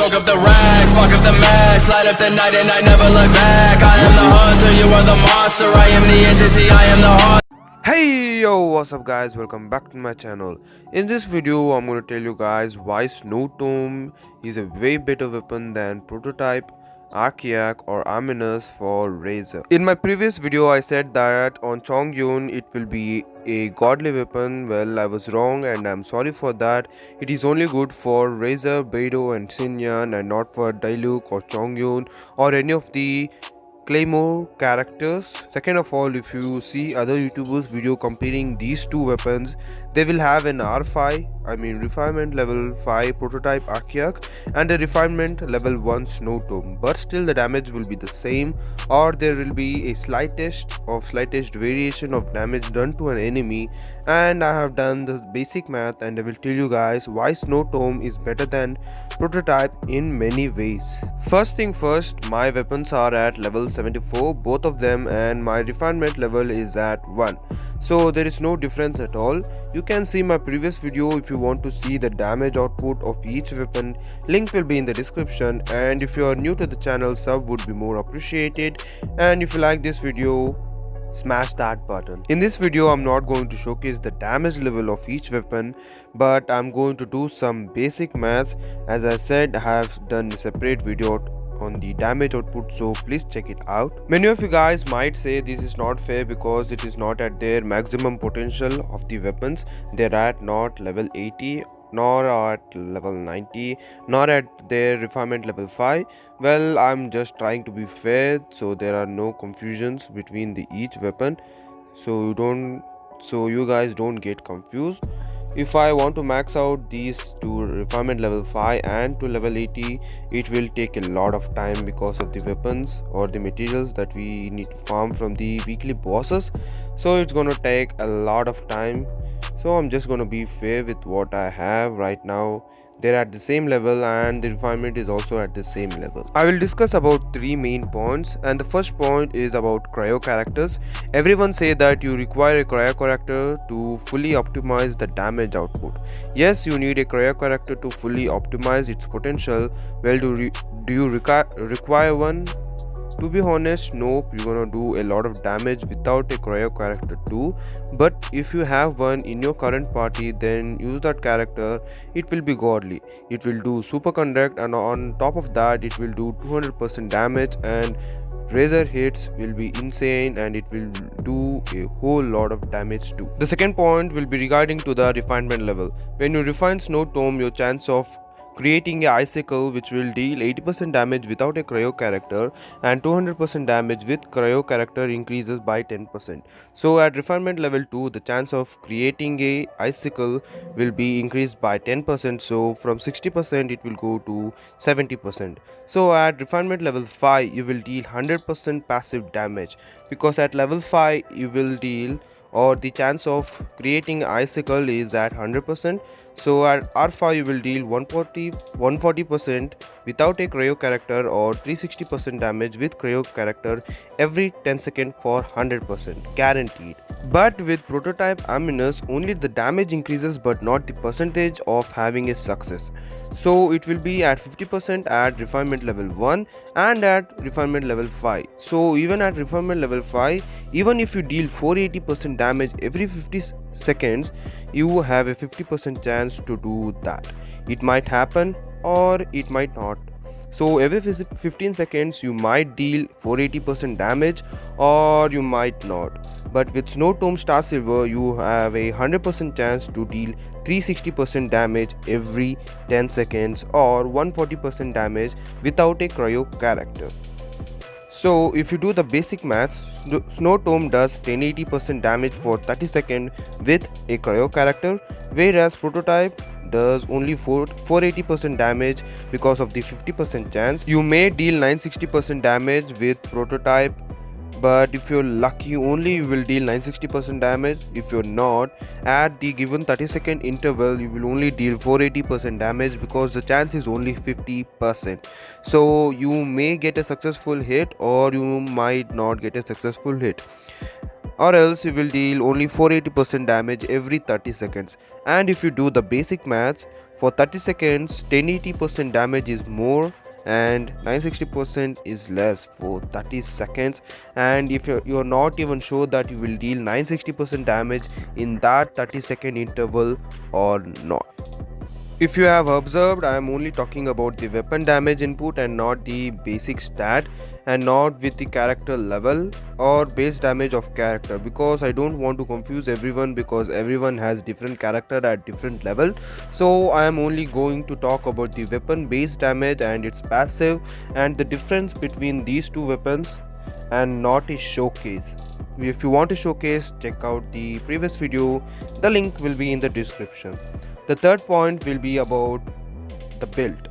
Soak up the rags, spark up the max, light up the night and I never look back. I am the hunter, you are the monster, I am the entity, I am the heart. Hey yo, what's up guys, welcome back to my channel. In this video I'm going to tell you guys why Snow Tome is a way better weapon than Prototype, Archaic or Aminus for Razor. In my previous video I said that on Chongyun it will be a godly weapon. Well, I was wrong and I'm sorry for that. It is only good for Razor, Beidou and Xinyan and not for Diluc or Chongyun or any of the Claymore characters. Second of all, if you see other YouTubers video comparing these two weapons, they will have an R5, I mean refinement level 5 prototype Archaic and a refinement level 1 Snow Tome, but still the damage will be the same, or there will be a slightest variation of damage done to an enemy. And I have done the basic math and I will tell you guys why Snow Tome is better than prototype in many ways. First thing first, my weapons are at level 74 both of them, and my refinement level is at 1, so there is no difference at all. You can see my previous video if you want to see the damage output of each weapon. Link will be in the description, and if you are new to the channel, sub would be more appreciated, and if you like this video, smash that button. In this video I'm not going to showcase the damage level of each weapon, but I'm going to do some basic maths. As I said, I have done a separate video on the damage output, so please check it out. Many of you guys might say this is not fair because it is not at their maximum potential of the weapons. They're at not level 80, nor at level 90, nor at their refinement level 5. Well, I'm just trying to be fair so there are no confusions between the each weapon, so you guys don't get confused. If I want to max out these to refinement level 5 and to level 80, it will take a lot of time because of the weapons or the materials that we need to farm from the weekly bosses, so it's gonna take a lot of time. So I'm just gonna be fair with what I have right now. They're at the same level and the refinement is also at the same level. I will discuss about 3 main points, and the first point is about cryo characters. Everyone say that you require a cryo character to fully optimize the damage output. Yes, you need a cryo character to fully optimize its potential. Well, do you require one? To be honest, nope, you're gonna do a lot of damage without a cryo character too. But if you have one in your current party, then use that character. It will be godly. It will do super conduct, and on top of that it will do 200% damage, and razor hits will be insane and it will do a whole lot of damage too. The second point will be regarding to the refinement level. When you refine Snow Tome, your chance of creating a icicle which will deal 80% damage without a cryo character and 200% damage with cryo character increases by 10%. So at refinement level 2, the chance of creating a icicle will be increased by 10%, so from 60% it will go to 70%. So at refinement level 5 you will deal 100% passive damage, because at level 5 you will deal, or the chance of creating icicle is at 100%. So at R5 you will deal 140% without a cryo character or 360% damage with cryo character every 10 seconds for 100% guaranteed. But with prototype Aminus, only the damage increases but not the percentage of having a success. So it will be at 50% at refinement level 1 and at refinement level 5. So even at refinement level 5, even if you deal 480% damage every 50 seconds, you have a 50% chance to do that. It might happen or it might not. So every 15 seconds you might deal 480% damage or you might not. But with Snow Tome Star Silver you have a 100% chance to deal 360% damage every 10 seconds or 140% damage without a cryo character. So if you do the basic maths, Snow Tome does 1080% damage for 30 seconds with a cryo character, whereas Prototype does only 480% damage because of the 50% chance. You may deal 960% damage with Prototype, but if you're lucky only you will deal 960% damage. If you're not, at the given 30-second interval you will only deal 480% damage because the chance is only 50%. So you may get a successful hit or you might not get a successful hit. or else you will deal only 480% damage every 30 seconds. And if you do the basic maths, for 30 seconds 1080% damage is more and 960% is less for 30 seconds. And if you're not even sure that you will deal 960% damage in that 30-second interval or not. If you have observed, I am only talking about the weapon damage input and not the basic stat, and not with the character level or base damage of character, because I don't want to confuse everyone, because everyone has different character at different level. So I am only going to talk about the weapon base damage and its passive, and the difference between these two weapons, and not a showcase. If you want a showcase, check out the previous video, the link will be in the description. The third point will be about the build.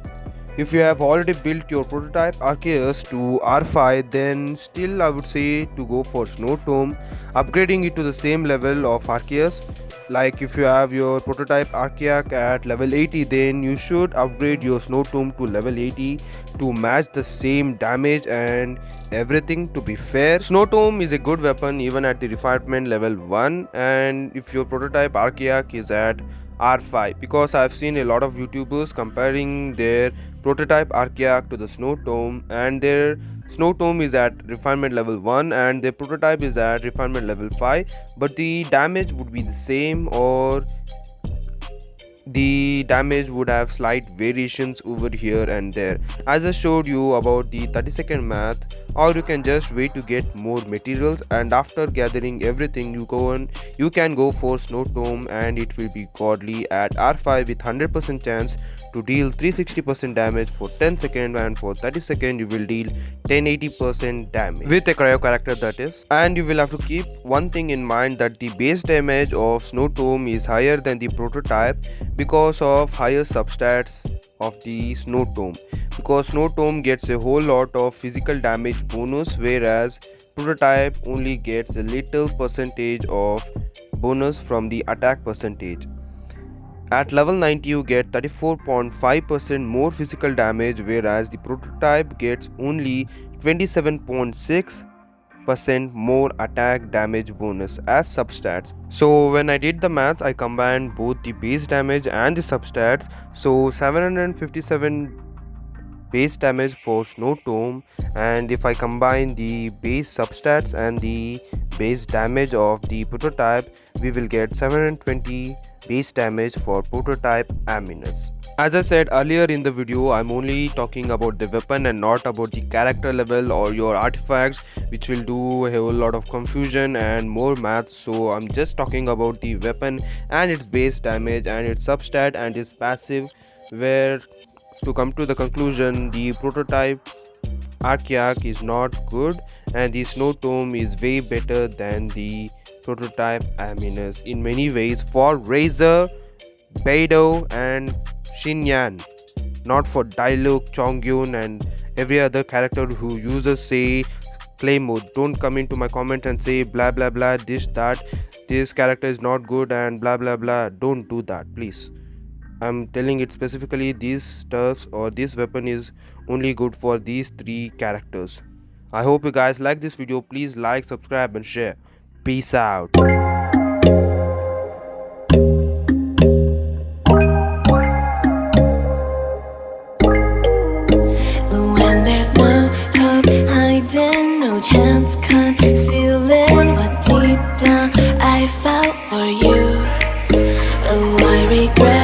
If you have already built your prototype Arceus to R5, then still I would say to go for Snow Tome, upgrading it to the same level of Arceus. Like if you have your prototype Archaic at level 80, then you should upgrade your Snow Tome to level 80 to match the same damage and everything. To be fair, Snow Tome is a good weapon even at the refinement level 1, and if your prototype Archaic is at R5, because I've seen a lot of YouTubers comparing their prototype Archaic to the Snow Tome, and their Snow Tome is at refinement level 1 and their prototype is at refinement level 5, but the damage would be the same, or the damage would have slight variations over here and there. As I showed you about the 30-second math, or you can just wait to get more materials, and after gathering everything you can go for Snow Tome, and it will be godly at R5 with 100% chance to deal 360% damage for 10 seconds, and for 30 seconds you will deal 1080% damage with a cryo character, that is. And you will have to keep one thing in mind, that the base damage of Snow Tome is higher than the prototype because of higher substats of the Snow Tome, because Snow Tome gets a whole lot of physical damage bonus, whereas prototype only gets a little percentage of bonus from the attack percentage. At level 90 you get 34.5% more physical damage, whereas the prototype gets only 27.6% more attack damage bonus as substats. So when I did the maths, I combined both the base damage and the substats. So 757 base damage for Snow Tome, and if I combine the base substats and the base damage of the prototype, we will get 720 base damage for prototype Aminus. As I said earlier in the video, I'm only talking about the weapon and not about the character level or your artifacts, which will do a whole lot of confusion and more maths. So I'm just talking about the weapon and its base damage and its substat and its passive, where to come to the conclusion, the prototype Archaic is not good and the Snow Tome is way better than the prototype Aminus in many ways, for Razor, Beidou and Xinyan, not for Diluc, Chongyun and every other character who uses say Claymore. Don't come into my comment and say blah blah blah, this character is not good and blah blah blah. Don't do that, please. I'm telling it specifically, these stuffs or this weapon is only good for these 3 characters. I hope you guys like this video. Please like, subscribe and share. Peace out. When there's no hope hiding, no chance concealing what deep down I felt for you. Oh, I regret